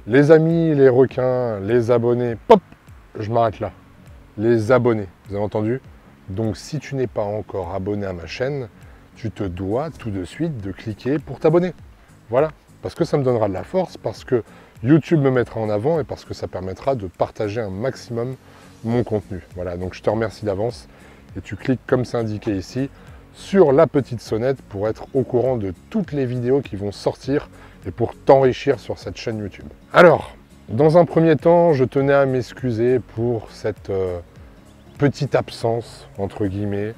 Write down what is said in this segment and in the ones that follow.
Les amis, les requins, les abonnés, pop, je m'arrête là. Les abonnés, vous avez entendu? Donc si tu n'es pas encore abonné à ma chaîne, tu te dois tout de suite de cliquer pour t'abonner. Voilà, parce que ça me donnera de la force, parce que YouTube me mettra en avant et parce que ça permettra de partager un maximum mon contenu. Voilà, donc je te remercie d'avance et tu cliques comme c'est indiqué ici sur la petite sonnette pour être au courant de toutes les vidéos qui vont sortir et pour t'enrichir sur cette chaîne YouTube. Alors, dans un premier temps, je tenais à m'excuser pour cette petite absence, entre guillemets.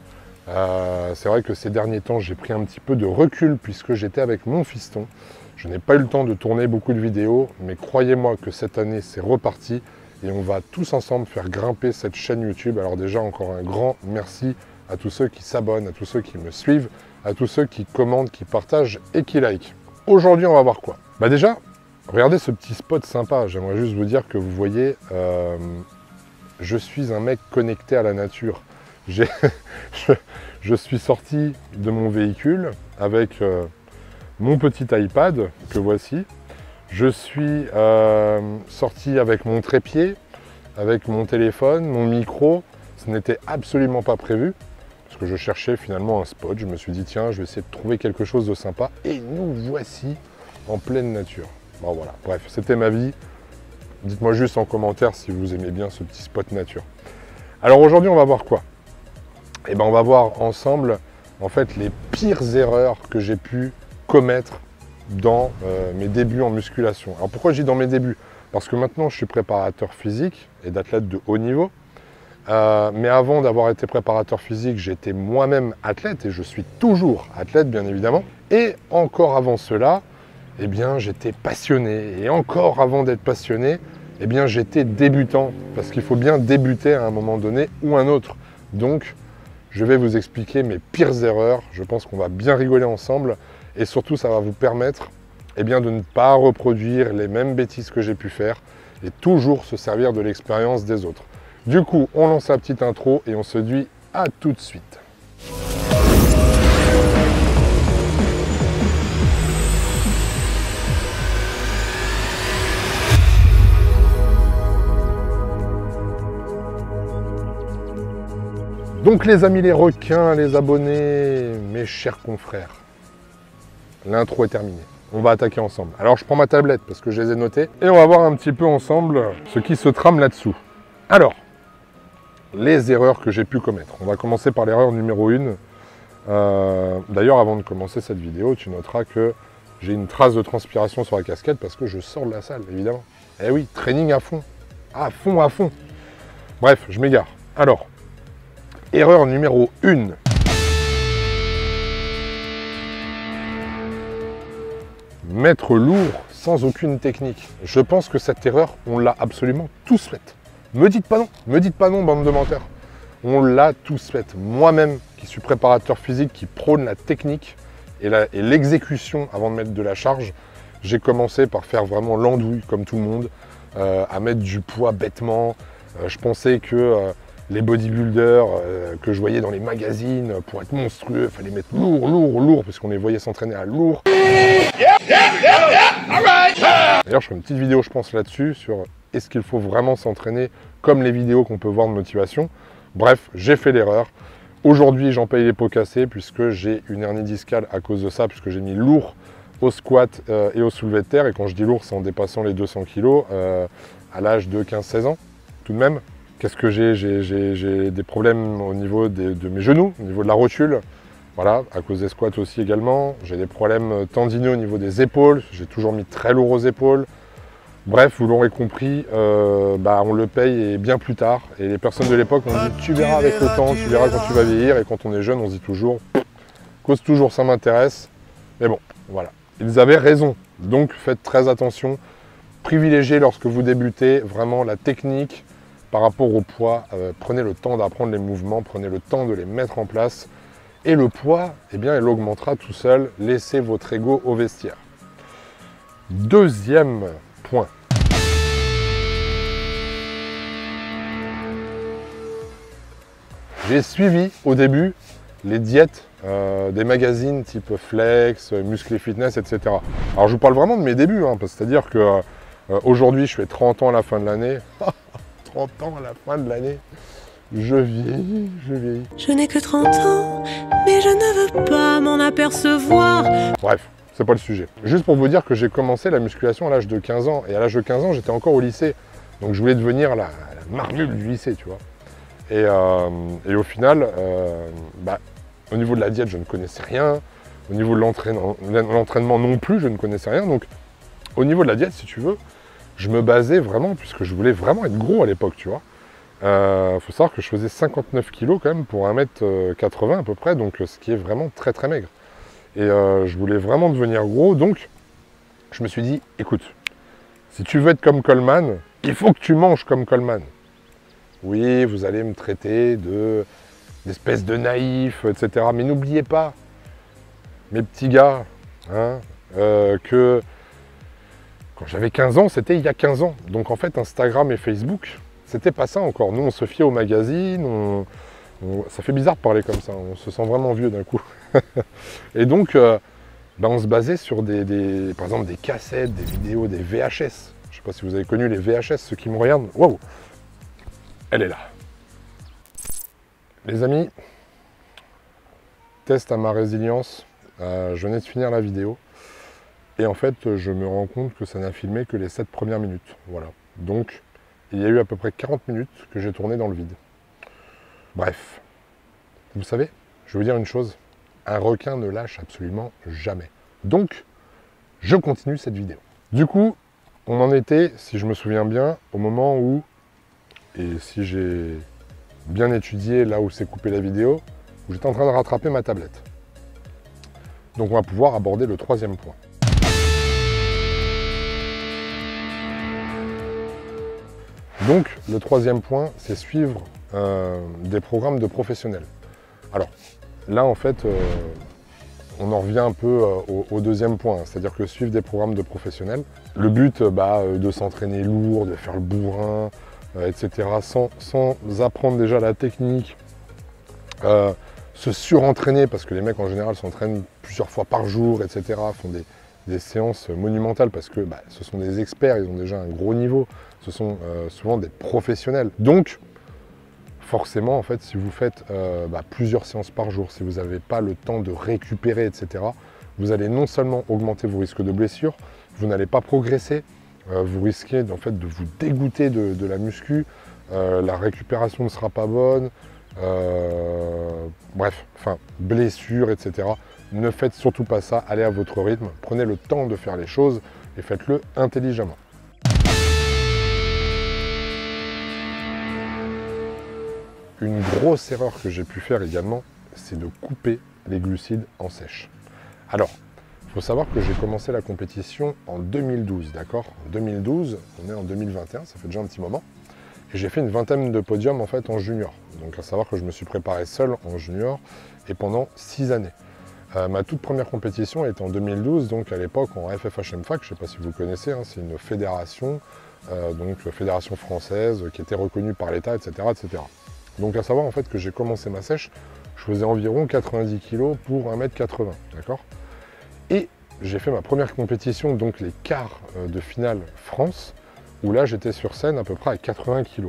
C'est vrai que ces derniers temps, j'ai pris un petit peu de recul puisque j'étais avec mon fiston. Je n'ai pas eu le temps de tourner beaucoup de vidéos, mais croyez-moi que cette année, c'est reparti et on va tous ensemble faire grimper cette chaîne YouTube. Alors déjà, encore un grand merci à tous ceux qui s'abonnent, à tous ceux qui me suivent, à tous ceux qui commentent, qui partagent et qui like. Aujourd'hui, on va voir quoi? Bah déjà, regardez ce petit spot sympa. J'aimerais juste vous dire que vous voyez, je suis un mec connecté à la nature. Je suis sorti de mon véhicule avec mon petit iPad que voici. Je suis sorti avec mon trépied, avec mon téléphone, mon micro. Ce n'était absolument pas prévu parce que je cherchais finalement un spot. Je me suis dit tiens, je vais essayer de trouver quelque chose de sympa et nous voici en pleine nature. Bon voilà, bref, c'était ma vie. Dites-moi juste en commentaire si vous aimez bien ce petit spot nature. Alors aujourd'hui, on va voir quoi? Eh ben, on va voir ensemble en fait les pires erreurs que j'ai pu commettre dans mes débuts en musculation. Alors pourquoi je dis dans mes débuts? Parce que maintenant je suis préparateur physique et d'athlète de haut niveau. Mais avant d'avoir été préparateur physique, j'étais moi-même athlète et je suis toujours athlète bien évidemment. Et encore avant cela, eh bien j'étais passionné. Et encore avant d'être passionné, eh bien j'étais débutant. Parce qu'il faut bien débuter à un moment donné ou un autre. Donc je vais vous expliquer mes pires erreurs. Je pense qu'on va bien rigoler ensemble. Et surtout, ça va vous permettre eh bien, de ne pas reproduire les mêmes bêtises que j'ai pu faire et toujours se servir de l'expérience des autres. Du coup, on lance la petite intro et on se dit à tout de suite. Donc les amis, les requins, les abonnés, mes chers confrères, l'intro est terminée. On va attaquer ensemble. Alors je prends ma tablette parce que je les ai notés et on va voir un petit peu ensemble ce qui se trame là-dessous. Alors, les erreurs que j'ai pu commettre. On va commencer par l'erreur numéro 1. D'ailleurs, avant de commencer cette vidéo, tu noteras que j'ai une trace de transpiration sur la casquette parce que je sors de la salle, évidemment. Eh oui, training à fond. À fond, à fond. Bref, je m'égare. Alors, erreur numéro 1. Mettre lourd sans aucune technique. Je pense que cette erreur, on l'a absolument tous faite. Me dites pas non, bande de menteurs. On l'a tous faite. Moi-même, qui suis préparateur physique, qui prône la technique et l'exécution avant de mettre de la charge, j'ai commencé par faire vraiment l'andouille, comme tout le monde, à mettre du poids bêtement. Je pensais que les bodybuilders que je voyais dans les magazines, pour être monstrueux, il fallait mettre lourd, parce qu'on les voyait s'entraîner à lourd. D'ailleurs, je ferai une petite vidéo, je pense, là-dessus, sur est-ce qu'il faut vraiment s'entraîner comme les vidéos qu'on peut voir de motivation. Bref, j'ai fait l'erreur. Aujourd'hui, j'en paye les pots cassés, puisque j'ai une hernie discale à cause de ça, puisque j'ai mis lourd au squat et au soulevé de terre. Et quand je dis lourd, c'est en dépassant les 200 kg à l'âge de 15-16 ans, tout de même. Qu'est-ce que j'ai? J'ai des problèmes au niveau de mes genoux, au niveau de la rotule. Voilà, à cause des squats aussi également. J'ai des problèmes tendineux au niveau des épaules. J'ai toujours mis très lourd aux épaules. Bref, vous l'aurez compris, on le paye et bien plus tard. Et les personnes de l'époque m'ont dit tu verras avec le temps, tu verras quand tu vas vieillir. Et quand on est jeune, on se dit toujours cause toujours ça m'intéresse. Mais bon, voilà. Ils avaient raison. Donc faites très attention. Privilégiez lorsque vous débutez vraiment la technique par rapport au poids. Prenez le temps d'apprendre les mouvements, prenez le temps de les mettre en place. Et le poids, eh bien, il augmentera tout seul. Laissez votre ego au vestiaire. Deuxième point. J'ai suivi au début les diètes des magazines type Flex, Muscle et Fitness, etc. Alors je vous parle vraiment de mes débuts, hein, c'est-à-dire que Aujourd'hui, je fais 30 ans à la fin de l'année. 30 ans à la fin de l'année. Je vieillis, je vieillis. Je n'ai que 30 ans, mais je ne veux pas m'en apercevoir. Bref, c'est pas le sujet. Juste pour vous dire que j'ai commencé la musculation à l'âge de 15 ans. Et à l'âge de 15 ans, j'étais encore au lycée. Donc je voulais devenir la marmule du lycée, tu vois. Et au final, au niveau de la diète, je ne connaissais rien. Au niveau de l'entraînement non plus, je ne connaissais rien. Donc au niveau de la diète, si tu veux, je me basais vraiment, puisque je voulais vraiment être gros à l'époque, tu vois. Faut savoir que je faisais 59 kilos quand même pour 1m80 à peu près, donc ce qui est vraiment très très maigre. Et je voulais vraiment devenir gros, donc je me suis dit, écoute, si tu veux être comme Coleman, il faut que tu manges comme Coleman. Oui, vous allez me traiter d'espèce de naïf, etc. Mais n'oubliez pas, mes petits gars, hein, que quand j'avais 15 ans, c'était il y a 15 ans. Donc en fait, Instagram et Facebook, c'était pas ça encore. Nous, on se fiait aux magazines, ça fait bizarre de parler comme ça, on se sent vraiment vieux d'un coup. Et donc, on se basait sur par exemple des cassettes, des vidéos, des VHS. Je sais pas si vous avez connu les VHS, ceux qui me regardent. Waouh, elle est là. Les amis, test à ma résilience. Je venais de finir la vidéo. Et en fait, je me rends compte que ça n'a filmé que les 7 premières minutes. Voilà. Donc, il y a eu à peu près 40 minutes que j'ai tourné dans le vide. Bref. Vous savez, je vais vous dire une chose. Un requin ne lâche absolument jamais. Donc, je continue cette vidéo. Du coup, on en était, si je me souviens bien, au moment où, et si j'ai bien étudié là où s'est coupée la vidéo, où j'étais en train de rattraper ma tablette. Donc, on va pouvoir aborder le troisième point. Donc, le troisième point, c'est suivre des programmes de professionnels. Alors, là, en fait, on en revient un peu au deuxième point, c'est-à-dire que suivre des programmes de professionnels. Le but, de s'entraîner lourd, de faire le bourrin, etc., sans apprendre déjà la technique, se surentraîner, parce que les mecs, en général, s'entraînent plusieurs fois par jour, etc., font des séances monumentales, parce que ce sont des experts, ils ont déjà un gros niveau, ce sont souvent des professionnels. Donc, forcément, en fait, si vous faites plusieurs séances par jour, si vous n'avez pas le temps de récupérer, etc., vous allez non seulement augmenter vos risques de blessures, vous n'allez pas progresser, vous risquez en fait, de vous dégoûter de la muscu, la récupération ne sera pas bonne, blessures, etc. Ne faites surtout pas ça, allez à votre rythme, prenez le temps de faire les choses et faites-le intelligemment. Une grosse erreur que j'ai pu faire également, c'est de couper les glucides en sèche. Alors, il faut savoir que j'ai commencé la compétition en 2012, d'accord? En 2012, on est en 2021, ça fait déjà un petit moment. Et j'ai fait une vingtaine de podiums en fait en junior. Donc à savoir que je me suis préparé seul en junior et pendant 6 années. Ma toute première compétition était en 2012, donc à l'époque en FFHMFAC, je ne sais pas si vous connaissez, hein, c'est une fédération, donc fédération française qui était reconnue par l'État, etc., etc. Donc à savoir en fait que j'ai commencé ma sèche, je faisais environ 90 kg pour 1m80, d'accord? Et j'ai fait ma première compétition, donc les quarts de finale France, où là j'étais sur scène à peu près à 80 kg.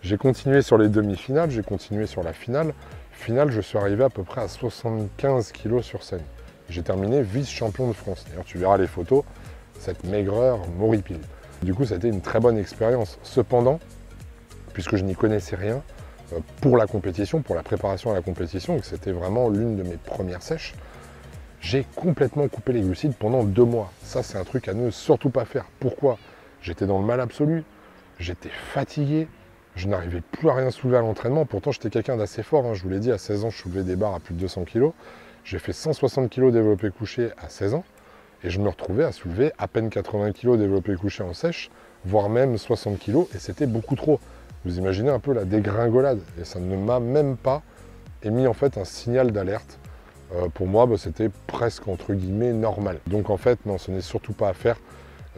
J'ai continué sur les demi-finales, j'ai continué sur la finale. Finale, je suis arrivé à peu près à 75 kg sur scène. J'ai terminé vice-champion de France. D'ailleurs, tu verras les photos, cette maigreur m'horripile. Du coup, ça a été une très bonne expérience. Cependant, puisque je n'y connaissais rien, pour la compétition, pour la préparation à la compétition, et que c'était vraiment l'une de mes premières sèches, j'ai complètement coupé les glucides pendant 2 mois. Ça, c'est un truc à ne surtout pas faire. Pourquoi? J'étais dans le mal absolu, j'étais fatigué, je n'arrivais plus à rien soulever à l'entraînement. Pourtant, j'étais quelqu'un d'assez fort, hein. Je vous l'ai dit, à 16 ans, je soulevais des barres à plus de 200 kg. J'ai fait 160 kg développé couché à 16 ans, et je me retrouvais à soulever à peine 80 kg développé couché en sèche, voire même 60 kg, et c'était beaucoup trop. Vous imaginez un peu la dégringolade, et ça ne m'a même pas émis en fait un signal d'alerte. Pour moi, c'était presque entre guillemets normal. Donc en fait, non, ce n'est surtout pas à faire,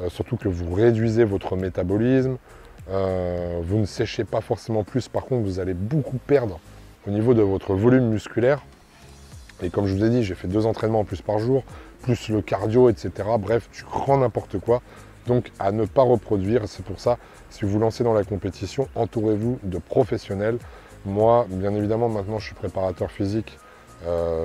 surtout que vous réduisez votre métabolisme, vous ne séchez pas forcément plus, par contre vous allez beaucoup perdre au niveau de votre volume musculaire. Et comme je vous ai dit, j'ai fait 2 entraînements en plus par jour, plus le cardio, etc. Bref, du grand n'importe quoi. Donc à ne pas reproduire. C'est pour ça, si vous vous lancez dans la compétition, entourez-vous de professionnels. Moi, bien évidemment, maintenant je suis préparateur physique.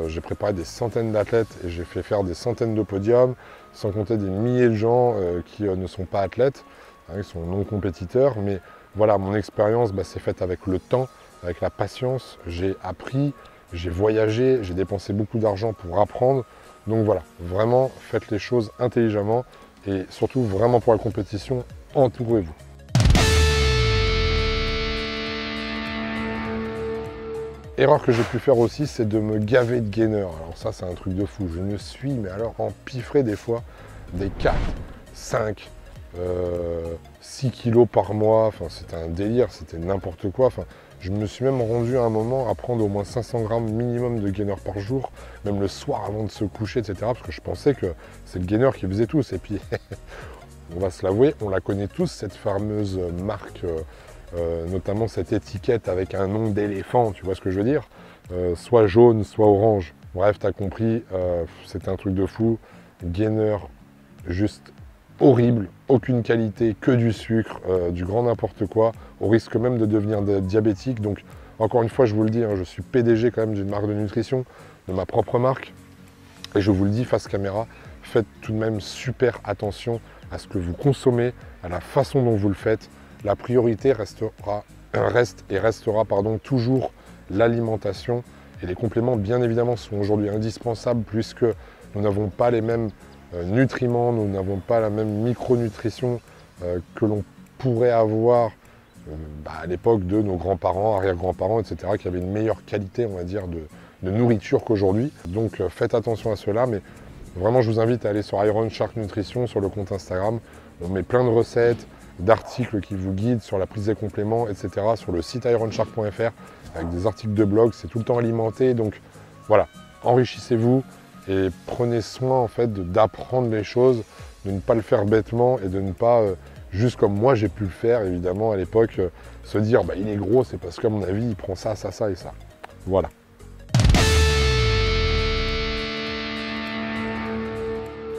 J'ai préparé des centaines d'athlètes et j'ai fait faire des centaines de podiums, sans compter des milliers de gens qui ne sont pas athlètes, hein, ils sont non compétiteurs. Mais voilà, mon expérience s'est faite avec le temps, avec la patience. J'ai appris, j'ai voyagé, j'ai dépensé beaucoup d'argent pour apprendre. Donc voilà, vraiment faites les choses intelligemment et surtout vraiment pour la compétition, entourez-vous. Erreur que j'ai pu faire aussi, c'est de me gaver de gainers. Alors ça, c'est un truc de fou. Je me suis, mais alors empiffré des fois, des 4, 5, 6 kilos par mois. Enfin, c'était un délire, c'était n'importe quoi. Enfin, je me suis même rendu à un moment à prendre au moins 500 grammes minimum de gainers par jour, même le soir avant de se coucher, etc. Parce que je pensais que c'est le gainer qui faisait tous. Et puis, on va se l'avouer, on la connaît tous, cette fameuse marque, notamment cette étiquette avec un nom d'éléphant, tu vois ce que je veux dire, soit jaune, soit orange. Bref, t'as compris, c'était un truc de fou. Gainer, juste horrible, aucune qualité, que du sucre, du grand n'importe quoi, au risque même de devenir diabétique. Donc, encore une fois, je vous le dis, hein, je suis PDG quand même d'une marque de nutrition, de ma propre marque, et je vous le dis face caméra, faites tout de même super attention à ce que vous consommez, à la façon dont vous le faites. La priorité reste et restera toujours l'alimentation. Et les compléments, bien évidemment, sont aujourd'hui indispensables puisque nous n'avons pas les mêmes nutriments, nous n'avons pas la même micronutrition que l'on pourrait avoir à l'époque de nos grands-parents, arrière-grands-parents, etc., qui avaient une meilleure qualité, on va dire, de nourriture qu'aujourd'hui. Donc faites attention à cela, mais vraiment, je vous invite à aller sur Iron Shark Nutrition, sur le compte Instagram. On met plein de recettes, d'articles qui vous guident sur la prise des compléments, etc. sur le site ironshark.fr avec des articles de blog, c'est tout le temps alimenté. Donc voilà, enrichissez-vous et prenez soin en fait d'apprendre les choses, de ne pas le faire bêtement et de ne pas, juste comme moi j'ai pu le faire évidemment à l'époque, se dire il est gros, c'est parce qu'à mon avis il prend ça, ça, ça et ça. Voilà.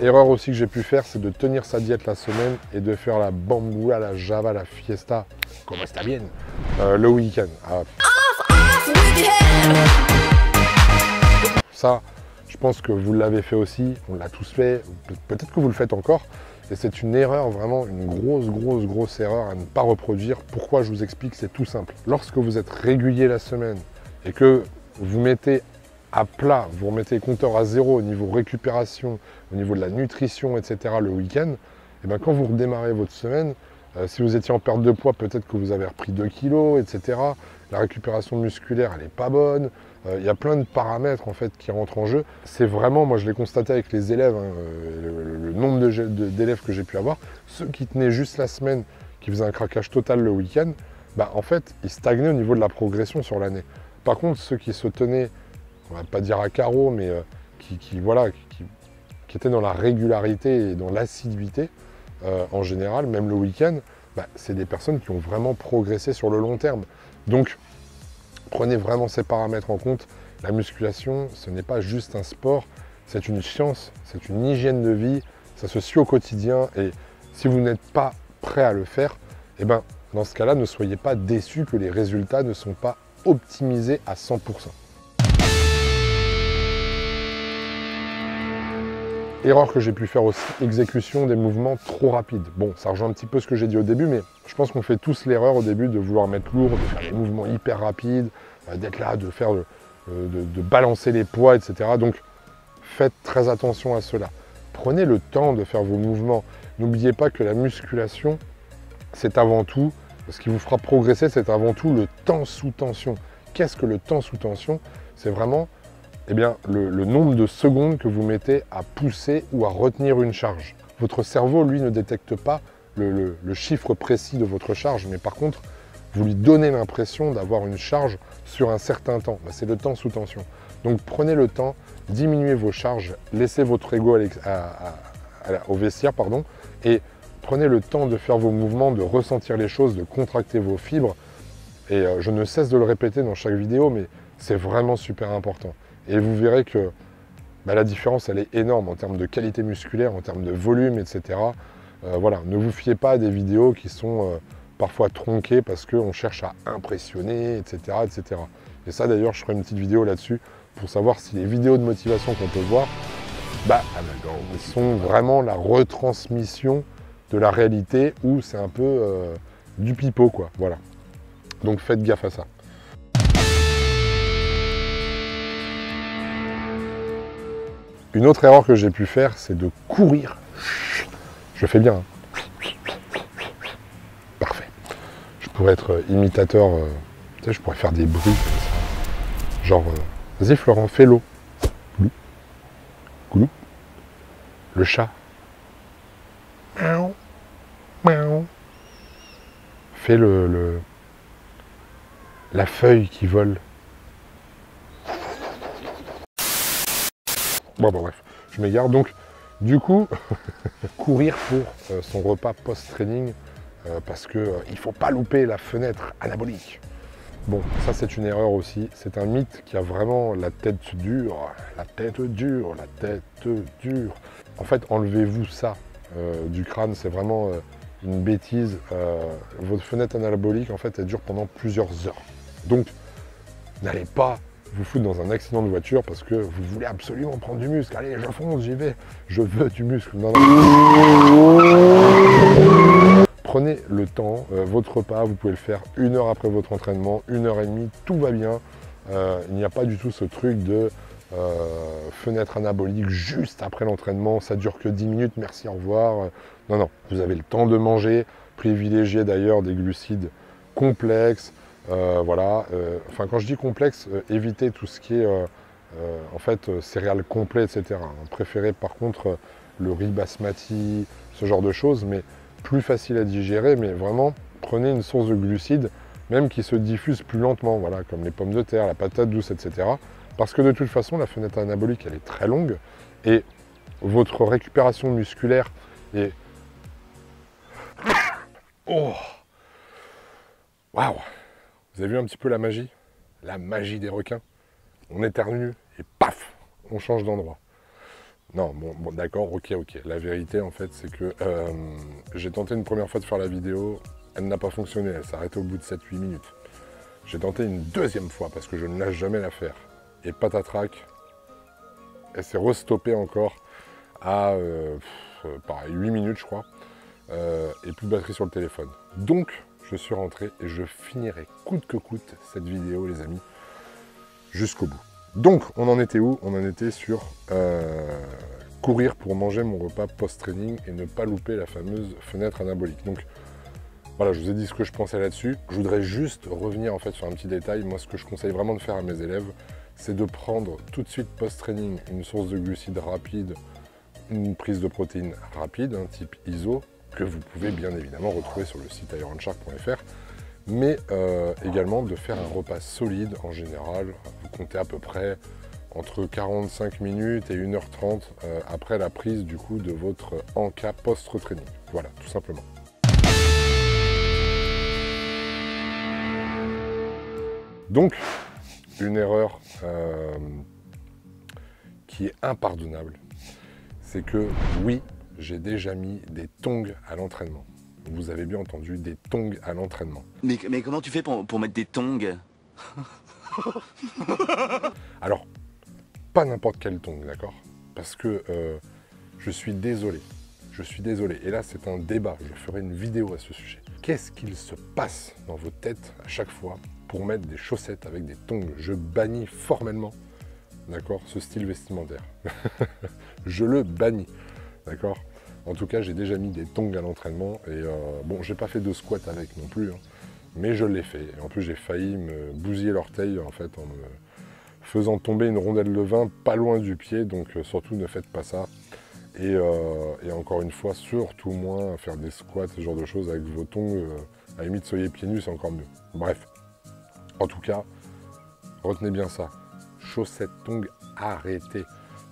Erreur aussi que j'ai pu faire, c'est de tenir sa diète la semaine et de faire la bamboula, la java, la fiesta, como está bien, le week-end. Ça, je pense que vous l'avez fait aussi, on l'a tous fait, peut-être que vous le faites encore. Et c'est une erreur, vraiment une grosse erreur à ne pas reproduire. Pourquoi? Je vous explique, c'est tout simple. Lorsque vous êtes régulier la semaine et que vous mettez à plat, vous remettez les compteurs à zéro au niveau récupération, au niveau de la nutrition, etc. le week-end, et quand vous redémarrez votre semaine, si vous étiez en perte de poids, peut-être que vous avez repris 2 kilos, etc. La récupération musculaire, elle n'est pas bonne. Il y a plein de paramètres en fait qui rentrent en jeu. C'est vraiment, moi je l'ai constaté avec les élèves, hein, le nombre d'élèves que j'ai pu avoir, ceux qui tenaient juste la semaine, qui faisaient un craquage total le week-end, en fait, ils stagnaient au niveau de la progression sur l'année. Par contre, ceux qui se tenaient, on va pas dire à carreau, mais qui étaient dans la régularité et dans l'assiduité, en général, même le week-end, c'est des personnes qui ont vraiment progressé sur le long terme. Donc, prenez vraiment ces paramètres en compte. La musculation, ce n'est pas juste un sport, c'est une science, c'est une hygiène de vie, ça se suit au quotidien. Et si vous n'êtes pas prêt à le faire, dans ce cas-là, ne soyez pas déçus que les résultats ne sont pas optimisés à 100%. Erreur que j'ai pu faire aussi, exécution des mouvements trop rapides. Bon, ça rejoint un petit peu ce que j'ai dit au début, mais je pense qu'on fait tous l'erreur au début de vouloir mettre lourd, de faire des mouvements hyper rapides, d'être là, de balancer les poids, etc. Donc, faites très attention à cela. Prenez le temps de faire vos mouvements. N'oubliez pas que la musculation, c'est avant tout, ce qui vous fera progresser, c'est avant tout le temps sous tension. Qu'est-ce que le temps sous tension? C'est vraiment le nombre de secondes que vous mettez à pousser ou à retenir une charge. Votre cerveau, lui, ne détecte pas le chiffre précis de votre charge, mais par contre, vous lui donnez l'impression d'avoir une charge sur un certain temps. C'est le temps sous tension. Donc prenez le temps, diminuez vos charges, laissez votre ego au vestiaire, et prenez le temps de faire vos mouvements, de ressentir les choses, de contracter vos fibres. Et je ne cesse de le répéter dans chaque vidéo, mais c'est vraiment super important. Et vous verrez que la différence, elle est énorme en termes de qualité musculaire, en termes de volume, etc. Voilà, ne vous fiez pas à des vidéos qui sont parfois tronquées parce qu'on cherche à impressionner, etc., etc. Et ça d'ailleurs, je ferai une petite vidéo là-dessus pour savoir si les vidéos de motivation qu'on peut voir, sont vraiment la retransmission de la réalité ou c'est un peu du pipeau, quoi. Voilà. Donc faites gaffe à ça. Une autre erreur que j'ai pu faire, c'est de courir. Je fais bien. Hein. Parfait. Je pourrais être imitateur, tu sais, je pourrais faire des bruits comme ça. Genre, vas-y Florent, fais l'eau. Goulou. Goulou. Le chat. Miaou. Miaou. Fais la feuille qui vole. Bon, bref, je m'égare. Donc, du coup, courir pour son repas post-training parce qu'il ne faut pas louper la fenêtre anabolique. Bon, ça c'est une erreur aussi. C'est un mythe qui a vraiment la tête dure, la tête dure, la tête dure. En fait, enlevez-vous ça du crâne. C'est vraiment une bêtise. Votre fenêtre anabolique, en fait, elle dure pendant plusieurs heures. Donc, n'allez pas vous foutre dans un accident de voiture parce que vous voulez absolument prendre du muscle. Allez, je fonce, j'y vais. Je veux du muscle. Non, non. Prenez le temps, votre repas, vous pouvez le faire 1 heure après votre entraînement, 1 heure et demie, tout va bien. Il n'y a pas du tout ce truc de fenêtre anabolique juste après l'entraînement, ça dure que 10 minutes, merci, au revoir. Non, non, vous avez le temps de manger, privilégiez d'ailleurs des glucides complexes. Voilà, enfin quand je dis complexe, évitez tout ce qui est en fait céréales complets, etc. Préférez par contre le riz basmati, ce genre de choses, mais plus facile à digérer, mais vraiment prenez une source de glucides, même qui se diffuse plus lentement, voilà, comme les pommes de terre, la patate douce, etc. Parce que de toute façon, la fenêtre anabolique, elle est très longue, et votre récupération musculaire est... Oh, waouh! Vous avez vu un petit peu la magie? La magie des requins. On éternue et paf, on change d'endroit. Non, bon d'accord, ok. La vérité, en fait, c'est que j'ai tenté une première fois de faire la vidéo, elle n'a pas fonctionné, elle s'est arrêtée au bout de 7-8 minutes. J'ai tenté une deuxième fois parce que je ne lâche jamais l'affaire. Et patatrac, elle s'est restoppée encore à pareil, 8 minutes, je crois, et plus de batterie sur le téléphone. Donc, je suis rentré et je finirai coûte que coûte cette vidéo, les amis, jusqu'au bout. Donc, on en était où? On en était sur courir pour manger mon repas post-training et ne pas louper la fameuse fenêtre anabolique. Donc, voilà, je vous ai dit ce que je pensais là-dessus. Je voudrais juste revenir en fait sur un petit détail. Moi, ce que je conseille vraiment de faire à mes élèves, c'est de prendre tout de suite post-training une source de glucides rapide, une prise de protéines rapide, type ISO, que vous pouvez bien évidemment retrouver sur le site iRunChark.fr, mais également de faire un repas solide en général. Vous comptez à peu près entre 45 minutes et 1h30 après la prise du coup de votre encas post-training. Voilà, tout simplement. Donc, une erreur qui est impardonnable, c'est que oui, j'ai déjà mis des tongs à l'entraînement. Vous avez bien entendu, des tongs à l'entraînement. Mais comment tu fais pour mettre des tongs? Alors, pas n'importe quel tong, d'accord? Parce que je suis désolé. Et là, c'est un débat. Je ferai une vidéo à ce sujet. Qu'est-ce qu'il se passe dans vos têtes à chaque fois pour mettre des chaussettes avec des tongs? Je bannis formellement, d'accord, ce style vestimentaire. Je le bannis. D'accord. En tout cas, j'ai déjà mis des tongs à l'entraînement et bon, j'ai pas fait de squat avec non plus, hein, mais je l'ai fait. Et en plus, j'ai failli me bousiller l'orteil en fait en me faisant tomber une rondelle de vin pas loin du pied. Donc surtout, ne faites pas ça. Et encore une fois, surtout moins faire des squats, ce genre de choses avec vos tongs. À la limite, soyez pieds nus, c'est encore mieux. Bref. En tout cas, retenez bien ça. Chaussettes, tongs, arrêtez.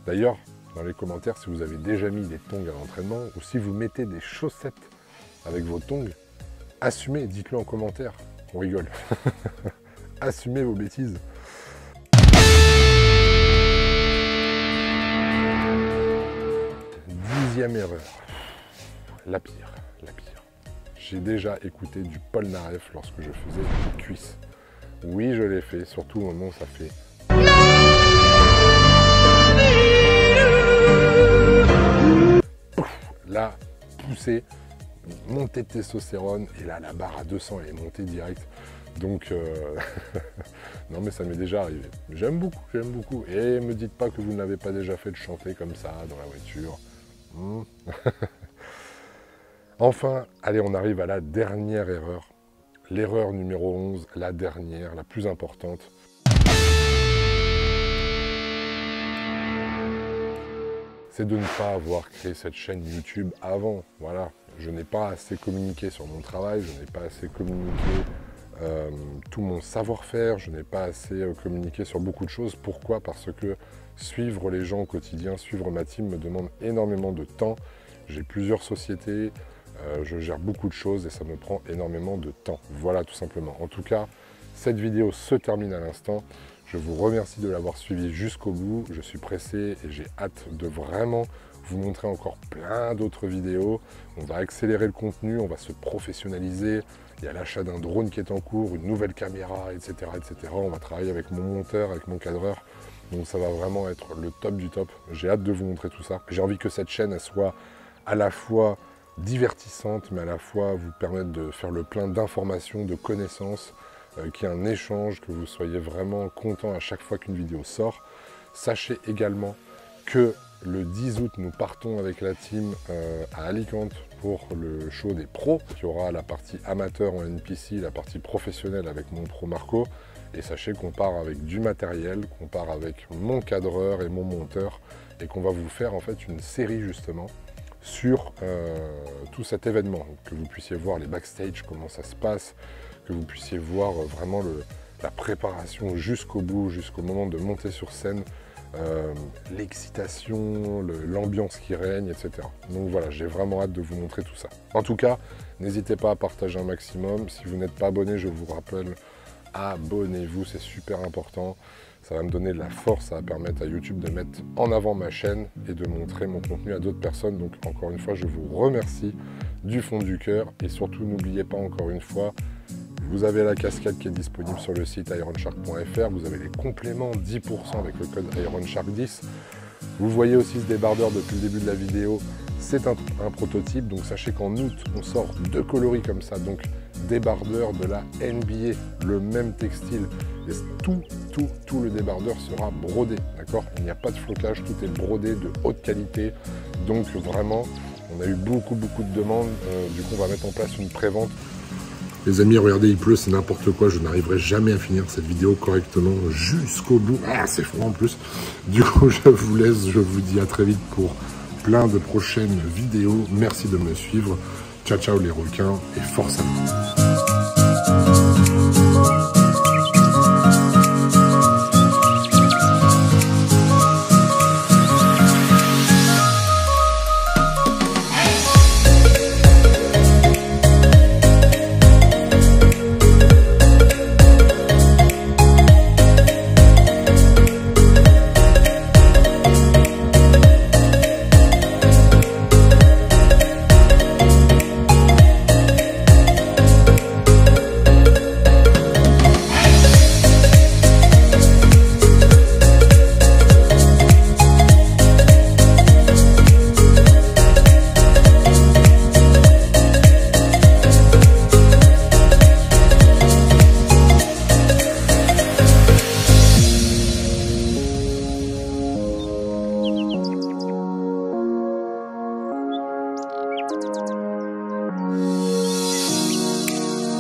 D'ailleurs, dans les commentaires, si vous avez déjà mis des tongs à l'entraînement ou si vous mettez des chaussettes avec vos tongs, assumez, dites-le en commentaire. On rigole. Assumez vos bêtises. Dixième erreur. la pire, la pire. J'ai déjà écouté du Polnareff lorsque je faisais des cuisses. Oui, je l'ai fait, surtout au moment où ça fait... Là, poussée, montée de testostérone, et là, la barre à 200, elle est montée direct. Donc, non, mais ça m'est déjà arrivé. J'aime beaucoup, j'aime beaucoup. Et me dites pas que vous n'avez pas déjà fait de chanter comme ça dans la voiture. Enfin, allez, on arrive à la dernière erreur. L'erreur numéro 11, la dernière, la plus importante. C'est de ne pas avoir créé cette chaîne YouTube avant. Voilà, je n'ai pas assez communiqué sur mon travail, je n'ai pas assez communiqué tout mon savoir-faire, je n'ai pas assez communiqué sur beaucoup de choses. Pourquoi? Parce que suivre les gens au quotidien, suivre ma team me demande énormément de temps. J'ai plusieurs sociétés, je gère beaucoup de choses et ça me prend énormément de temps. Voilà, tout simplement. En tout cas, cette vidéo se termine à l'instant. Je vous remercie de l'avoir suivi jusqu'au bout. Je suis pressé et j'ai hâte de vraiment vous montrer encore plein d'autres vidéos. On va accélérer le contenu, on va se professionnaliser. Il y a l'achat d'un drone qui est en cours, une nouvelle caméra, etc., etc. On va travailler avec mon monteur, avec mon cadreur. Donc ça va vraiment être le top du top. J'ai hâte de vous montrer tout ça. J'ai envie que cette chaîne elle soit à la fois divertissante, mais à la fois vous permettre de faire le plein d'informations, de connaissances, qu'il y ait un échange, que vous soyez vraiment content à chaque fois qu'une vidéo sort. Sachez également que le 10 août, nous partons avec la team à Alicante pour le show des pros. Il y aura la partie amateur en NPC, la partie professionnelle avec mon pro Marco. Et sachez qu'on part avec du matériel, qu'on part avec mon cadreur et mon monteur et qu'on va vous faire en fait une série justement sur tout cet événement. Que vous puissiez voir les backstage, comment ça se passe, que vous puissiez voir vraiment la préparation jusqu'au bout, jusqu'au moment de monter sur scène, l'excitation, l'ambiance qui règne, etc. Donc voilà, j'ai vraiment hâte de vous montrer tout ça. En tout cas, n'hésitez pas à partager un maximum. Si vous n'êtes pas abonné, je vous rappelle, abonnez-vous, c'est super important. Ça va me donner de la force, ça va permettre à YouTube de mettre en avant ma chaîne et de montrer mon contenu à d'autres personnes. Donc encore une fois, je vous remercie du fond du cœur. Et surtout, n'oubliez pas encore une fois, vous avez la casquette qui est disponible sur le site ironshark.fr. Vous avez les compléments 10% avec le code ironshark10. Vous voyez aussi ce débardeur depuis le début de la vidéo. C'est un prototype. Donc sachez qu'en août, on sort 2 coloris comme ça. Donc débardeur de la NBA, le même textile. Et tout le débardeur sera brodé. D'accord? Il n'y a pas de flocage. Tout est brodé de haute qualité. Donc vraiment, on a eu beaucoup de demandes. Du coup, on va mettre en place une prévente. Les amis, regardez, il pleut, c'est n'importe quoi. Je n'arriverai jamais à finir cette vidéo correctement jusqu'au bout. Ah, c'est froid en plus. Du coup, je vous laisse. Je vous dis à très vite pour plein de prochaines vidéos. Merci de me suivre. Ciao, ciao les requins et force à vous. Thank you.